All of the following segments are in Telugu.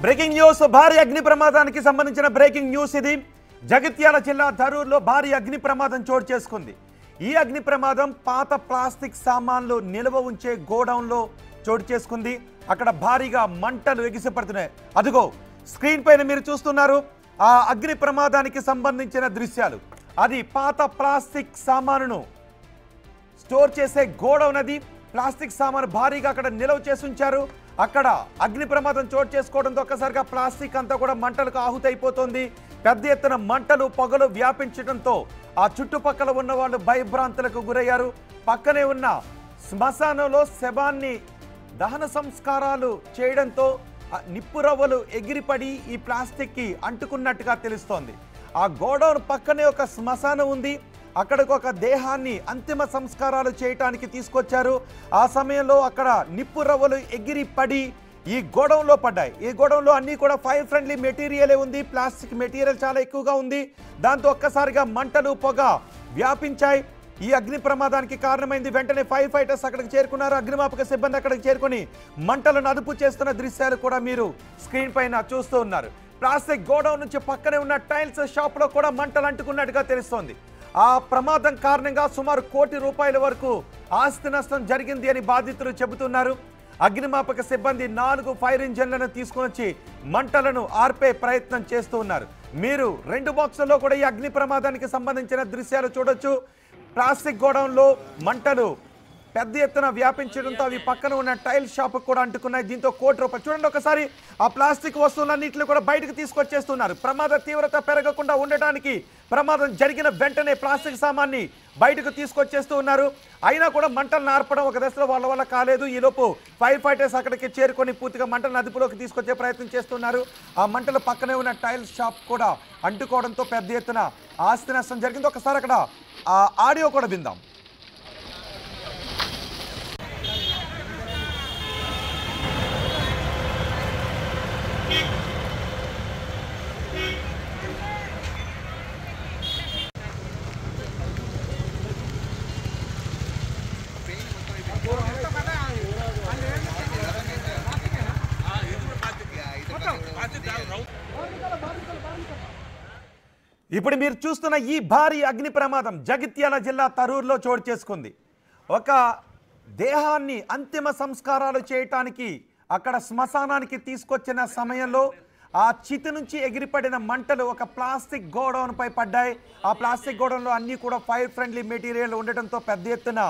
బ్రేకింగ్ న్యూస్ భారీ అగ్ని ప్రమాదానికి సంబంధించిన బ్రేకింగ్ న్యూస్ ఇది. జగిత్యాల జిల్లా ధరూర్లో భారీ అగ్ని ప్రమాదం చోటు చేసుకుంది. ఈ అగ్ని ప్రమాదం పాత ప్లాస్టిక్ సామాన్లు నిల్వ ఉంచే గోడౌన్లో చోటు చేసుకుంది. అక్కడ భారీగా మంటలు ఎగిసిపడుతున్నాయి. అదిగో స్క్రీన్ పైన మీరు చూస్తున్నారు ఆ అగ్ని ప్రమాదానికి సంబంధించిన దృశ్యాలు. అది పాత ప్లాస్టిక్ సామానును స్టోర్ చేసే గోడౌన్. అది ప్లాస్టిక్ సామాను భారీగా అక్కడ నిల్వ చేసి ఉంచారు. అక్కడ అగ్ని ప్రమాదం చోటు చేసుకోవడంతో ఒక్కసారిగా ప్లాస్టిక్ అంతా కూడా మంటలకు ఆహుతైపోతుంది. పెద్ద ఎత్తున మంటలు పొగలు వ్యాపించడంతో ఆ చుట్టుపక్కల ఉన్న వాళ్ళు భయభ్రాంతులకు గురయ్యారు. పక్కనే ఉన్న శ్మశానంలో శవాన్ని దహన సంస్కారాలు చేయడంతో నిప్పురవ్వలు ఎగిరిపడి ఈ ప్లాస్టిక్కి అంటుకున్నట్టుగా తెలుస్తోంది. ఆ గోడౌన్ పక్కనే ఒక శ్మశానం ఉంది. అక్కడికి ఒక దేహాన్ని అంతిమ సంస్కారాలు చేయటానికి తీసుకొచ్చారు. ఆ సమయంలో అక్కడ నిప్పు రవ్వలు ఎగిరి పడి ఈ గోడౌన్లో పడ్డాయి. ఈ గోడౌన్లో అన్నీ కూడా ఫైర్ ఫ్రెండ్లీ మెటీరియలే ఉంది. ప్లాస్టిక్ మెటీరియల్ చాలా ఎక్కువగా ఉంది. దాంతో ఒక్కసారిగా మంటలు పొగ వ్యాపించాయి. ఈ అగ్ని ప్రమాదానికి కారణమైంది. వెంటనే ఫైర్ ఫైటర్స్ అక్కడికి చేరుకున్నారు. అగ్నిమాపక సిబ్బంది అక్కడికి చేరుకొని మంటలను అదుపు చేస్తున్న దృశ్యాలు కూడా మీరు స్క్రీన్ పైన చూస్తూ ఉన్నారు. ప్లాస్టిక్ గోడౌన్ నుంచి పక్కనే ఉన్న టైల్స్ షాప్లో కూడా మంటలు అంటుకున్నట్టుగా తెలుస్తోంది. ఆ ప్రమాదం కారణంగా సుమారు ₹1 కోటి వరకు ఆస్తి నష్టం జరిగింది అని బాధితులు చెబుతున్నారు. అగ్నిమాపక సిబ్బంది 4 ఫైర్ ఇంజన్లను తీసుకుని వచ్చి మంటలను ఆర్పే ప్రయత్నం చేస్తూ ఉన్నారు. మీరు 2 బాక్సుల్లో కూడా ఈ అగ్ని ప్రమాదానికి సంబంధించిన దృశ్యాలు చూడొచ్చు. ప్లాస్టిక్ గోడౌన్లో మంటలు పెద్ద ఎత్తున వ్యాపించడంతో అవి పక్కన ఉన్న టైల్ షాప్ కూడా అంటుకున్నాయి. దీంతో ₹1 కోటి చూడండి. ఒకసారి ఆ ప్లాస్టిక్ వస్తువులన్నింటినీ కూడా బయటకు తీసుకొచ్చేస్తున్నారు. ప్రమాద తీవ్రత పెరగకుండా ఉండటానికి ప్రమాదం జరిగిన వెంటనే ప్లాస్టిక్ సామాన్ని బయటకు తీసుకొచ్చేస్తూ ఉన్నారు. అయినా కూడా మంటలను ఆర్పడం ఒక దశలో వాళ్ళ వల్ల కాలేదు. ఈలోపు ఫైర్ ఫైటర్స్ అక్కడికి చేరుకొని పూర్తిగా మంటలను అదుపులోకి తీసుకొచ్చే ప్రయత్నం చేస్తున్నారు. ఆ మంటలు పక్కనే ఉన్న టైల్ షాప్ కూడా అంటుకోవడంతో పెద్ద ఎత్తున ఆస్తి నష్టం జరిగింది. ఒకసారి అక్కడ ఆ ఆడియో కూడా విందాం. ఇప్పుడు మీరు చూస్తున్న ఈ భారీ అగ్ని ప్రమాదం జగిత్యాల జిల్లా తరూర్లో చోటు చేసుకుంది. ఒక దేహాన్ని అంతిమ సంస్కారాలు చేయటానికి అక్కడ శ్మశానానికి తీసుకొచ్చిన సమయంలో ఆ చితి నుంచి ఎగిరిపడిన మంటలు ఒక ప్లాస్టిక్ గోడౌన్ పై పడ్డాయి. ఆ ప్లాస్టిక్ గోడౌన్లో అన్నీ కూడా ఫైర్ ఫ్రెండ్లీ మెటీరియల్ ఉండటంతో పెద్ద ఎత్తున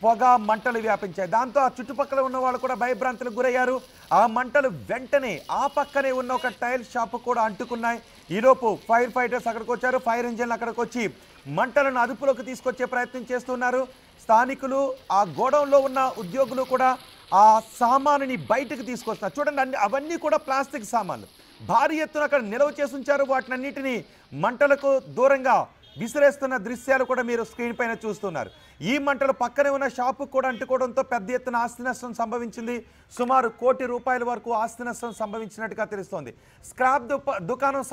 పొగ మంటలు వ్యాపించాయి. దాంతో ఆ చుట్టుపక్కల ఉన్న వాళ్ళు కూడా భయభ్రాంతులకు గురయ్యారు. ఆ మంటలు వెంటనే ఆ పక్కనే ఉన్న ఒక టైల్ షాప్ కూడా అంటుకున్నాయి. ఈలోపు ఫైర్ ఫైటర్స్ అక్కడికి వచ్చారు. ఫైర్ ఇంజన్లు అక్కడికి వచ్చి మంటలను అదుపులోకి తీసుకొచ్చే ప్రయత్నం చేస్తున్నారు. స్థానికులు ఆ గోడౌన్లో ఉన్న ఉద్యోగులు కూడా ఆ సామానుని బయటకు తీసుకొస్తున్నారు. చూడండి, అవన్నీ కూడా ప్లాస్టిక్ సామాన్లు భారీ ఎత్తున అక్కడ నిల్వ చేసి ఉంచారు. వాటినన్నిటినీ మంటలకు దూరంగా విసిరేస్తున్న దృశ్యాలు కూడా మీరు స్క్రీన్ పైన చూస్తున్నారు. ఈ మంటలు పక్కనే ఉన్న షాపు కూడా అంటుకోవడంతో పెద్ద ఎత్తున ఆస్తి నష్టం సంభవించింది. సుమారు ₹1 కోటి వరకు ఆస్తి నష్టం సంభవించినట్టుగా తెలుస్తోంది. స్క్రాప్ దుకాణం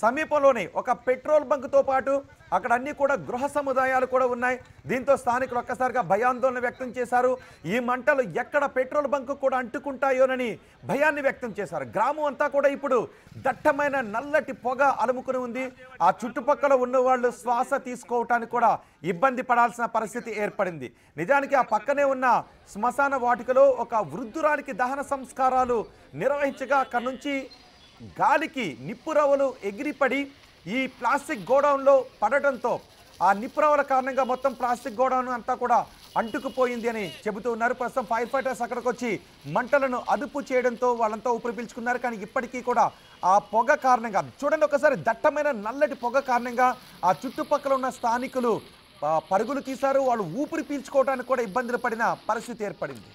సమీపంలోనే ఒక పెట్రోల్ బంక్తో పాటు అక్కడ అన్ని కూడా గృహ సముదాయాలు కూడా ఉన్నాయి. దీంతో స్థానికులు ఒక్కసారిగా భయాందోళన వ్యక్తం చేశారు. ఈ మంటలు ఎక్కడ పెట్రోల్ బంక్ కూడా అంటుకుంటాయోనని భయాన్ని వ్యక్తం చేశారు. గ్రామం అంతా కూడా ఇప్పుడు దట్టమైన నల్లటి పొగ అలుముకుని ఉంది. ఆ చుట్టుపక్కల ఉన్న వాళ్ళు శ్వాస తీసుకోవటానికి కూడా ఇబ్బంది పడాల్సిన పరిస్థితి ఏర్పడింది. నిజానికి ఆ పక్కనే ఉన్న శ్మశాన వాటికలో ఒక వృద్ధురాలికి దహన సంస్కారాలు నిర్వహించగా అక్కడి నుంచి గాలికి నిప్పురవ్వలు ఎగిరిపడి ఈ ప్లాస్టిక్ గోడౌన్లో పడటంతో ఆ నిప్పురవ్వల కారణంగా మొత్తం ప్లాస్టిక్ గోడౌన్ అంతా కూడా అంటుకుపోయింది అని చెబుతూ ఉన్నారు. ప్రస్తుతం ఫైర్ ఫైటర్స్ అక్కడికి వచ్చి మంటలను అదుపు చేయడంతో వాళ్ళంతా ఊపిరి పీల్చుకున్నారు. కానీ ఇప్పటికీ కూడా ఆ పొగ కారణంగా చూడండి, ఒకసారి దట్టమైన నల్లటి పొగ కారణంగా ఆ చుట్టుపక్కల ఉన్న స్థానికులు పరుగులు తీశారు. వాళ్ళు ఊపిరి పీల్చుకోవడానికి కూడా ఇబ్బందులు పడిన పరిస్థితి ఏర్పడింది.